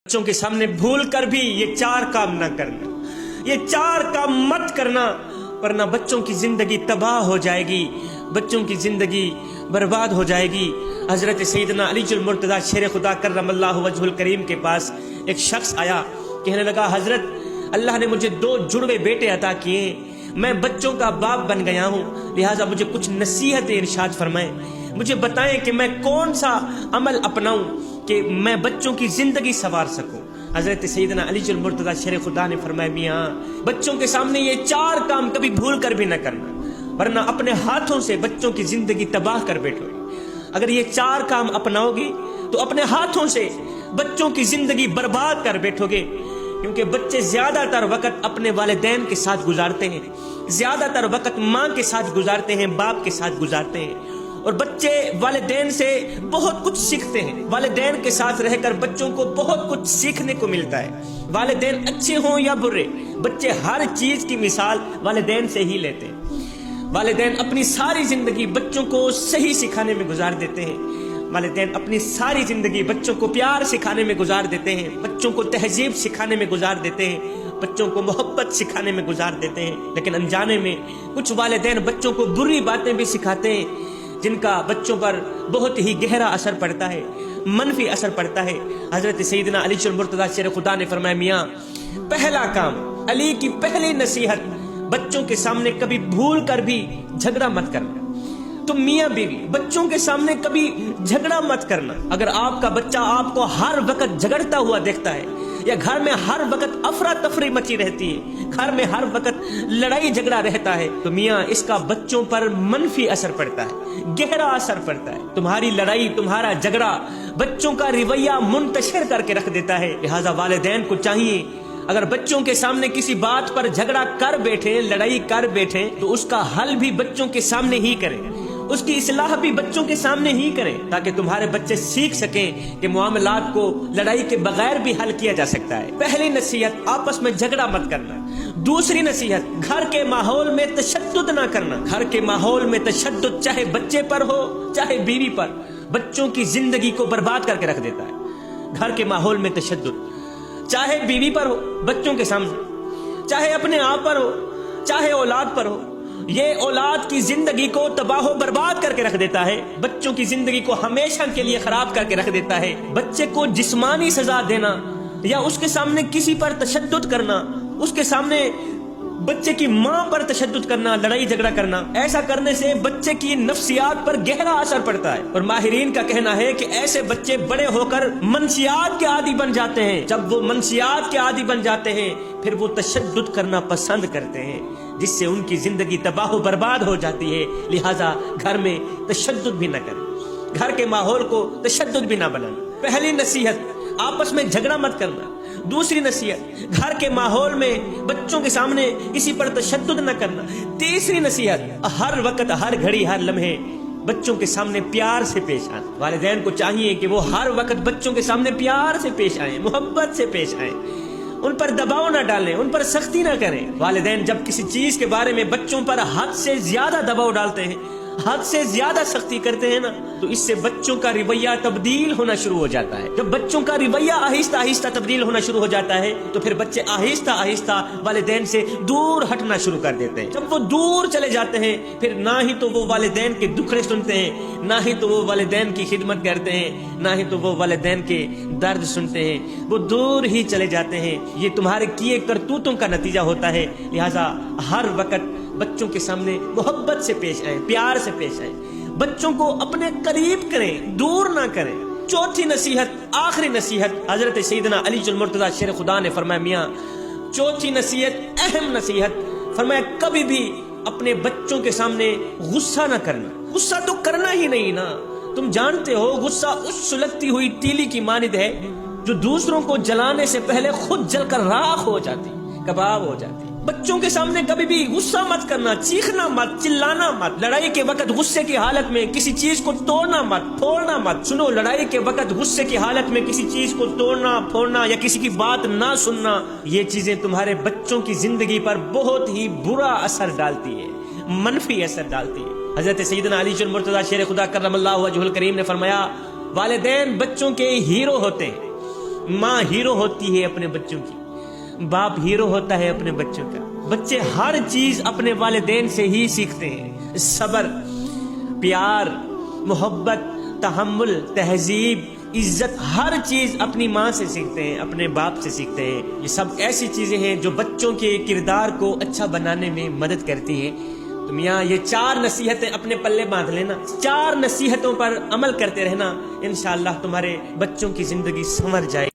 بچوں کے سامنے بھول کر بھی یہ 4 کام نہ کرنا، یہ 4 کام مت کرنا، ورنہ بچوں کی زندگی تباہ ہو جائے گی، بچوں کی زندگی برباد ہو جائے گی۔ حضرت سیدنا علی المرتضیٰ شیر خدا کرم اللہ وجہ الکریم کے پاس ایک شخص آیا، کہنے لگا حضرت اللہ نے مجھے 2 جڑوے بیٹے عطا کیے، میں بچوں کا باپ بن گیا ہوں، لہٰذا مجھے کچھ نصیحت ارشاد فرمائیں، مجھے بتائیں کہ میں کون سا عمل اپناؤں کہ میں بچوں کی زندگی سنوار سکوں۔ حضرت سیدنا علی المرتضیٰ شیر خدا نے فرمایا میاں بچوں کے سامنے یہ 4 کام کبھی بھول کر بھی نہ کرنا، ورنہ اپنے ہاتھوں سے بچوں کی زندگی تباہ کر بیٹھو گے۔ اگر یہ 4 کام اپناؤ گے تو اپنے ہاتھوں سے بچوں کی زندگی برباد کر بیٹھو گے، کیونکہ بچے زیادہ تر وقت اپنے والدین کے ساتھ گزارتے ہیں، زیادہ تر وقت ماں کے ساتھ گزارتے ہیں، باپ کے ساتھ گزارتے ہیں، اور بچے والدین سے بہت کچھ سیکھتے ہیں، والدین کے ساتھ رہ کر بچوں کو بہت کچھ سیکھنے کو ملتا ہے، والدین اچھے ہوں یا برے، بچے ہر چیز کی مثال والدین سے ہی لیتے ہیں۔ والدین اپنی ساری زندگی بچوں کو صحیح سکھانے میں گزار دیتے ہیں، والدین اپنی ساری زندگی بچوں کو پیار سکھانے میں گزار دیتے ہیں، بچوں کو تہذیب سکھانے میں گزار دیتے ہیں، بچوں کو محبت سکھانے میں گزار دیتے ہیں، لیکن انجانے میں کچھ والدین بچوں کو بری باتیں بھی سکھاتے ہیں جن کا بچوں پر بہت ہی گہرا اثر پڑتا ہے، منفی اثر پڑتا ہے۔ حضرت سیدنا علی المرتضیٰ شیر خدا نے فرمایا میاں پہلا کام، علی کی پہلی نصیحت، بچوں کے سامنے کبھی بھول کر بھی جھگڑا مت کرنا۔ تم میاں بیوی بچوں کے سامنے کبھی جھگڑا مت کرنا۔ اگر آپ کا بچہ آپ کو ہر وقت جھگڑتا ہوا دیکھتا ہے، یا گھر میں ہر وقت افراتفری مچی رہتی ہے، گھر میں ہر وقت لڑائی جھگڑا رہتا ہے، تو میاں اس کا بچوں پر منفی اثر پڑتا ہے، گہرا اثر پڑتا ہے۔ تمہاری لڑائی، تمہارا جھگڑا بچوں کا رویہ منتشر کر کے رکھ دیتا ہے۔ لہٰذا والدین کو چاہیے اگر بچوں کے سامنے کسی بات پر جھگڑا کر بیٹھے، لڑائی کر بیٹھے، تو اس کا حل بھی بچوں کے سامنے ہی کریں، اس کی اصلاح بھی بچوں کے سامنے ہی کریں، تاکہ تمہارے بچے سیکھ سکیں کہ معاملات کو لڑائی کے بغیر بھی حل کیا جا سکتا ہے۔ پہلی نصیحت، آپس میں جھگڑا مت کرنا۔ دوسری نصیحت، گھر کے ماحول میں تشدد نہ کرنا۔ گھر کے ماحول میں تشدد چاہے بچے پر ہو چاہے بیوی پر، بچوں کی زندگی کو برباد کر کے رکھ دیتا ہے۔ گھر کے ماحول میں تشدد چاہے بیوی پر ہو، بچوں کے سامنے، چاہے اپنے آپ پر ہو، چاہے اولاد پر ہو، یہ اولاد کی زندگی کو تباہ و برباد کر کے رکھ دیتا ہے، بچوں کی زندگی کو ہمیشہ کے لیے خراب کر کے رکھ دیتا ہے۔ بچے کو جسمانی سزا دینا یا اس کے سامنے کسی پر تشدد کرنا، اس کے سامنے بچے کی ماں پر تشدد کرنا، لڑائی جھگڑا کرنا، ایسا کرنے سے بچے کی نفسیات پر گہرا اثر پڑتا ہے، اور ماہرین کا کہنا ہے کہ ایسے بچے بڑے ہو کر منشیات کے عادی بن جاتے ہیں۔ جب وہ منشیات کے عادی بن جاتے ہیں پھر وہ تشدد کرنا پسند کرتے ہیں، جس سے ان کی زندگی تباہ و برباد ہو جاتی ہے۔ لہٰذا گھر میں تشدد بھی نہ کریں، گھر کے ماحول کو تشدد بھی نہ بنانا۔ پہلی نصیحت، آپس میں جھگڑا مت کرنا۔ دوسری نصیحت، گھر کے ماحول میں بچوں کے سامنے کسی پر تشدد نہ کرنا۔ تیسری نصیحت، ہر وقت، ہر گھڑی، ہر لمحے بچوں کے سامنے پیار سے پیش آئیں۔ والدین کو چاہیے کہ وہ ہر وقت بچوں کے سامنے پیار سے پیش آئیں، محبت سے پیش آئیں، ان پر دباؤ نہ ڈالیں، ان پر سختی نہ کریں۔ والدین جب کسی چیز کے بارے میں بچوں پر حد سے زیادہ دباؤ ڈالتے ہیں، حد سے زیادہ سختی کرتے ہیں نا، تو اس سے بچوں کا رویہ تبدیل ہونا شروع ہو جاتا ہے۔ جب بچوں کا رویہ آہستہ آہستہ تبدیل ہونا شروع ہو جاتا ہے تو پھر بچے آہستہ آہستہ والدین سے دور ہٹنا شروع کر دیتے ہیں۔ جب وہ دور چلے جاتے ہیں پھر نہ ہی تو وہ والدین کے دکھڑے سنتے ہیں، نہ ہی تو وہ والدین کی خدمت کرتے ہیں، نہ ہی تو وہ والدین کے درد سنتے ہیں، وہ دور ہی چلے جاتے ہیں۔ یہ تمہارے کیے کرتوتوں کا نتیجہ ہوتا ہے۔ لہٰذا ہر وقت بچوں کے سامنے محبت سے پیش آئیں، پیار سے پیش آئیں، بچوں کو اپنے قریب کریں، دور نہ کریں۔ چوتھی نصیحت، آخری نصیحت، حضرت سیدنا علی المرتضیٰ شیر خدا نے فرمایا میاں چوتھی نصیحت، اہم نصیحت، فرمایا کبھی بھی اپنے بچوں کے سامنے غصہ نہ کرنا۔ غصہ تو کرنا ہی نہیں نا، تم جانتے ہو غصہ اس سلگتی ہوئی تیلی کی مانند ہے جو دوسروں کو جلانے سے پہلے خود جل کر راکھ ہو جاتی، کباب ہو جاتی۔ بچوں کے سامنے کبھی بھی غصہ مت کرنا، چیخنا مت، چلانا مت، لڑائی کے وقت غصے کی حالت میں کسی چیز کو توڑنا مت، پھوڑنا مت۔ سنو، لڑائی کے وقت غصے کی حالت میں کسی چیز کو توڑنا، پھوڑنا یا کسی کی بات نہ سننا، یہ چیزیں تمہارے بچوں کی زندگی پر بہت ہی برا اثر ڈالتی ہے، منفی اثر ڈالتی ہے۔ حضرت سیدنا علی المرتضیٰ شیر خدا کرم اللہ وجہ الکریم نے فرمایا والدین بچوں کے ہیرو ہوتے ہیں، ماں ہیرو ہوتی ہے اپنے بچوں کی، باپ ہیرو ہوتا ہے اپنے بچوں کا۔ بچے ہر چیز اپنے والدین سے ہی سیکھتے ہیں، صبر، پیار، محبت، تحمل، تہذیب، عزت، ہر چیز اپنی ماں سے سیکھتے ہیں، اپنے باپ سے سیکھتے ہیں۔ یہ سب ایسی چیزیں ہیں جو بچوں کے کردار کو اچھا بنانے میں مدد کرتی ہیں۔ تم یہاں یہ 4 نصیحتیں اپنے پلے باندھ لینا، 4 نصیحتوں پر عمل کرتے رہنا، انشاءاللہ تمہارے بچوں کی زندگی سنور جائے گی۔